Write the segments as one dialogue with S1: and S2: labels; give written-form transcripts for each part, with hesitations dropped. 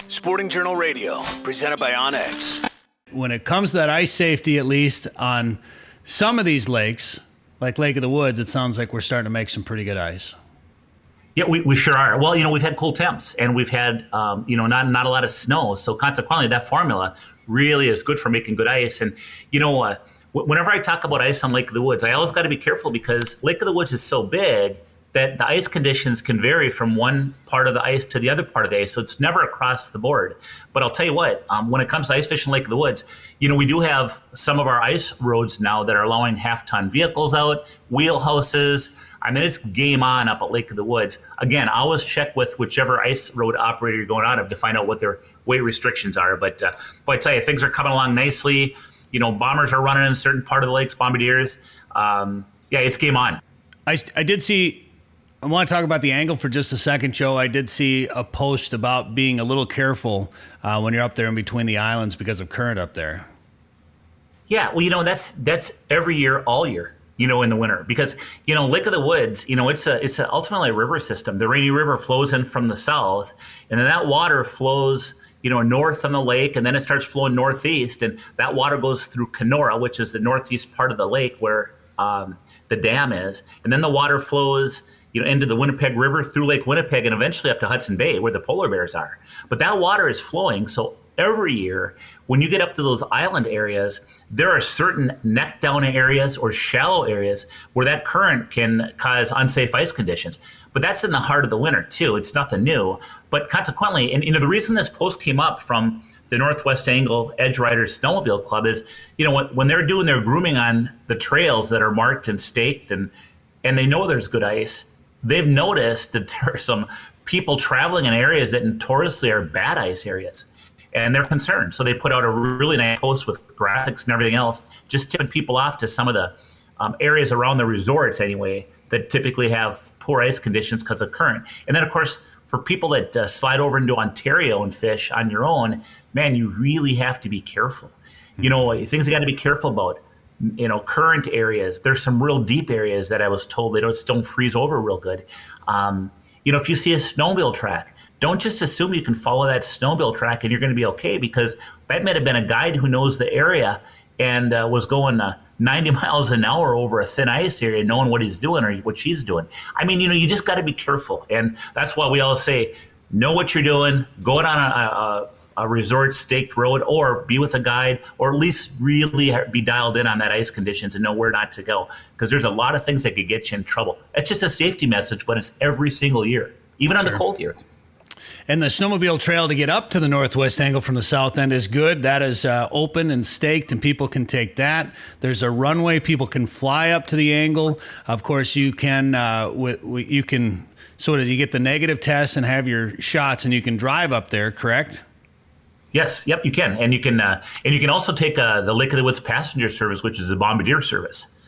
S1: Sporting Journal Radio, presented by Onyx.
S2: When it comes to that ice safety, at least on some of these lakes, like Lake of the Woods, it sounds like we're starting to make some pretty good ice.
S3: Yeah, we sure are. Well, we've had cold temps and we've had, not a lot of snow. So consequently, that formula really is good for making good ice. And, whenever I talk about ice on Lake of the Woods, I always got to be careful because Lake of the Woods is so big that the ice conditions can vary from one part of the ice to the other part of the ice. So it's never across the board. But I'll tell you what, when it comes to ice fishing Lake of the Woods, we do have some of our ice roads now that are allowing half-ton vehicles out, wheelhouses. I mean, it's game on up at Lake of the Woods. Again, I always check with whichever ice road operator you're going out of to find out what their weight restrictions are. But I tell you, things are coming along nicely. Bombers are running in a certain part of the lakes, bombardiers. It's game on.
S2: I did see... I want to talk about the angle for just a second, Joe. I did see a post about being a little careful when you're up there in between the islands because of current up there.
S3: Yeah, well, that's every year, all year, in the winter. Because, Lake of the Woods, it's ultimately a river system. The Rainy River flows in from the south, and then that water flows, north on the lake, and then it starts flowing northeast. And that water goes through Kenora, which is the northeast part of the lake where the dam is. And then the water flows into the Winnipeg River, through Lake Winnipeg, and eventually up to Hudson Bay, where the polar bears are. But that water is flowing. So every year, when you get up to those island areas, there are certain neck down areas or shallow areas where that current can cause unsafe ice conditions. But that's in the heart of the winter, too. It's nothing new. But consequently, and the reason this post came up from the Northwest Angle Edge Riders Snowmobile Club is, when they're doing their grooming on the trails that are marked and staked and they know there's good ice, they've noticed that there are some people traveling in areas that notoriously are bad ice areas, and they're concerned. So they put out a really nice post with graphics and everything else, just tipping people off to some of the areas around the resorts anyway that typically have poor ice conditions because of current. And then, of course, for people that slide over into Ontario and fish on your own, man, you really have to be careful. Things you got to be careful about. Current areas. There's some real deep areas that I was told they don't freeze over real good. If you see a snowmobile track, don't just assume you can follow that snowmobile track and you're going to be okay, because that might have been a guide who knows the area and was going 90 miles an hour over a thin ice area, knowing what he's doing or what she's doing. I mean, you just got to be careful. And that's why we all say, know what you're doing, go on a resort staked road, or be with a guide, or at least really be dialed in on that ice conditions and know where not to go, because there's a lot of things that could get you in trouble. It's just a safety message, but it's every single year, even on the cold years.
S2: And the snowmobile trail to get up to the Northwest Angle from the south end is good. That is open and staked, and people can take that. There's a runway. People can fly up to the angle. Of course, you can you get the negative test and have your shots, and you can drive up there, correct?
S3: Yes, yep, you can, and you can also take the Lake of the Woods passenger service, which is a bombardier service.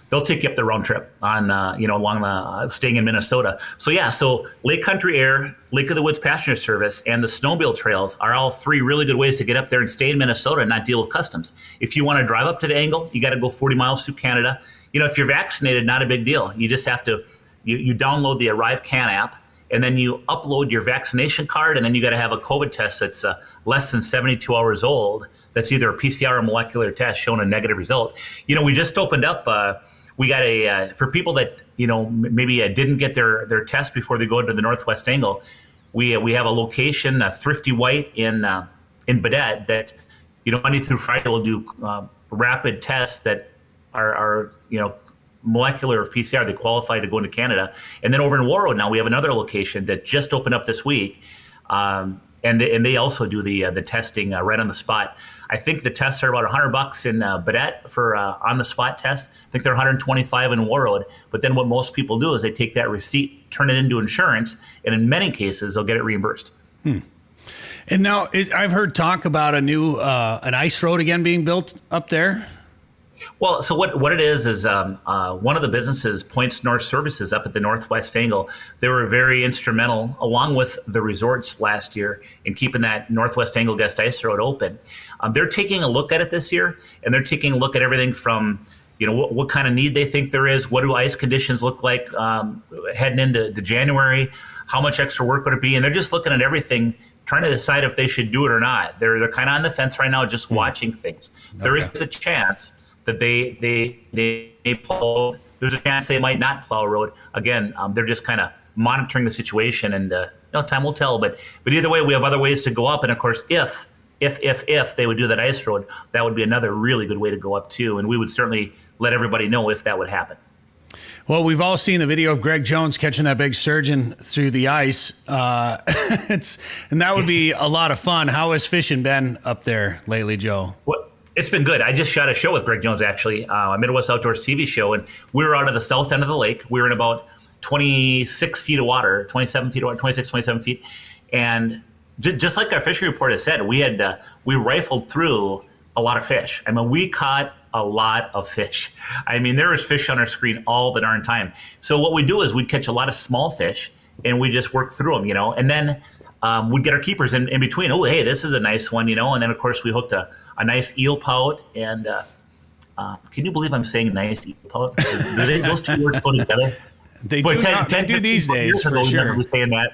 S3: They'll take you up the round trip on along the staying in Minnesota. So Lake Country Air, Lake of the Woods passenger service, and the snowmobile trails are all three really good ways to get up there and stay in Minnesota and not deal with customs. If you want to drive up to the angle, you got to go 40 miles through Canada. If you're vaccinated, not a big deal. You just have to you download the ArriveCan app, and then you upload your vaccination card, and then you got to have a COVID test that's less than 72 hours old. That's either a PCR or molecular test showing a negative result. We just opened up. We got for people that maybe didn't get their test before they go to the Northwest Angle. We have a location, Thrifty White in Baudette, that Monday through Friday will do rapid tests that are molecular of PCR. They qualify to go into Canada. And then over in Warroad now we have another location that just opened up this week, and they also do the testing right on the spot. I think the tests are about $100 in Baudette for on the spot test. I think they're $125 in Warroad. But then what most people do is they take that receipt, turn it into insurance, and in many cases they'll get it reimbursed.
S2: And now I've heard talk about a new an ice road again being built up there.
S3: Well, so what it is one of the businesses, Points North Services up at the Northwest Angle, they were very instrumental, along with the resorts last year, in keeping that Northwest Angle Guest Ice Road open. They're taking a look at it this year, and they're taking a look at everything from what kind of need they think there is, what do ice conditions look like heading into January, how much extra work would it be, and they're just looking at everything, trying to decide if they should do it or not. They're kind of on the fence right now, just watching things. Okay. There is a chance that they plow. There's a chance they might not plow a road. Again, they're just kind of monitoring the situation, and time will tell. But either way, we have other ways to go up. And of course, if they would do that ice road, that would be another really good way to go up too. And we would certainly let everybody know if that would happen.
S2: Well, we've all seen the video of Greg Jones catching that big sturgeon through the ice. And that would be a lot of fun. How has fishing been up there lately, Joe?
S3: Well, it's been good. I just shot a show with Greg Jones, actually, a Midwest Outdoors TV show. And we were out of the south end of the lake. We were in about 26 feet of water, 27 feet of water, 26, 27 feet. And just like our fishing report has said, we rifled through a lot of fish. I mean, we caught a lot of fish. I mean, there was fish on our screen all the darn time. So what we do is we catch a lot of small fish and we just work through them, and then we'd get our keepers in between. Oh, hey, this is a nice one, and then of course we hooked a nice eel pout. And can you believe I'm saying nice eel pout? Do those two words go together?
S2: They do these days, for sure.
S3: We're saying that.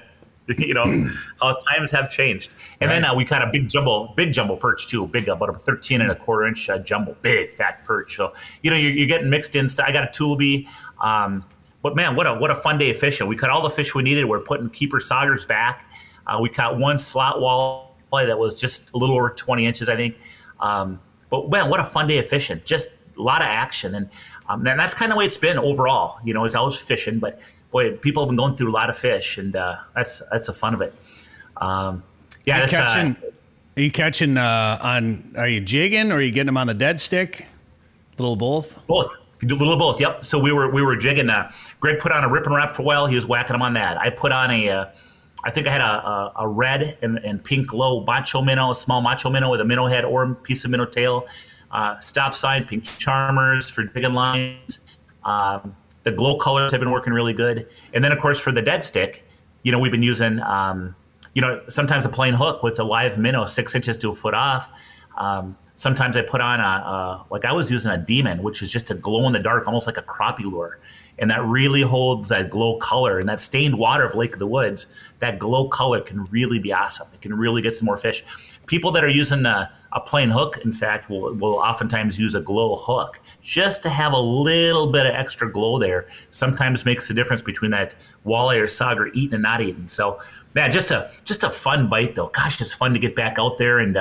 S3: How times have changed. And then we caught a big jumbo perch too, big, about a 13 and a quarter inch jumbo, big fat perch. So, you're getting mixed in. I got a tulby. But man, what a fun day of fishing. We caught all the fish we needed. We're putting keeper saugers back. We caught one slot walleye that was just a little over 20 inches, I think. But man, what a fun day of fishing. Just a lot of action. And that's kind of the way it's been overall. It's always fishing, but boy, people have been going through a lot of fish, and that's the fun of it. Are you catching are you jigging, or are you getting them on the dead stick? A little both? Both. A little of both, yep. So we were jigging. Greg put on a rip and wrap for a while. He was whacking them on that. I put on I think I had a red and pink glow macho minnow, a small macho minnow with a minnow head or a piece of minnow tail. Stop sign, pink charmers for jigging lines. The glow colors have been working really good. And then, of course, for the dead stick, we've been using, sometimes a plain hook with a live minnow 6 inches to a foot off. Sometimes I put on I was using a demon, which is just a glow in the dark, almost like a crappie lure. And that really holds that glow color, and that stained water of Lake of the Woods, that glow color can really be awesome. It can really get some more fish. People that are using a plain hook, in fact, will oftentimes use a glow hook just to have a little bit of extra glow there. Sometimes makes the difference between that walleye or sauger eating and not eating. So, man, just a fun bite, though. Gosh, it's fun to get back out there and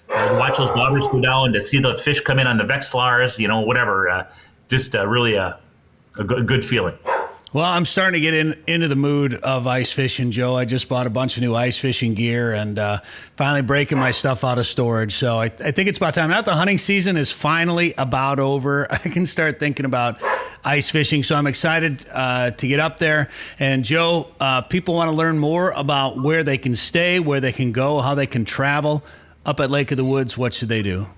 S3: watch those waters go down, and to see the fish come in on the Vexlars, whatever. Just really a good feeling.
S2: Well, I'm starting to get into the mood of ice fishing, Joe. I just bought a bunch of new ice fishing gear and finally breaking my stuff out of storage. So I think it's about time. Now that the hunting season is finally about over, I can start thinking about ice fishing. So I'm excited to get up there. And Joe, people want to learn more about where they can stay, where they can go, how they can travel up at Lake of the Woods. What should they do?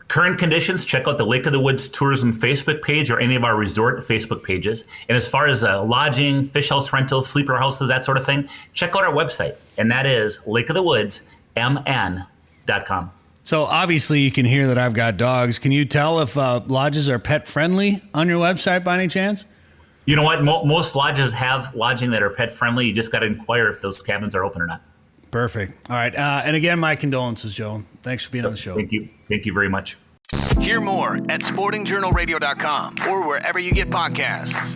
S3: Current conditions, check out the Lake of the Woods Tourism Facebook page or any of our resort Facebook pages. And as far as lodging, fish house rentals, sleeper houses, that sort of thing, check out our website. And that is lakeofthewoodsmn.com.
S2: So obviously you can hear that I've got dogs. Can you tell if lodges are pet friendly on your website by any chance?
S3: You know what? Most lodges have lodging that are pet friendly. You just got to inquire if those cabins are open or not.
S2: Perfect. All right. And again, my condolences, Joe. Thanks for being on the show.
S3: Thank you. Thank you very much.
S1: Hear more at sportingjournalradio.com or wherever you get podcasts.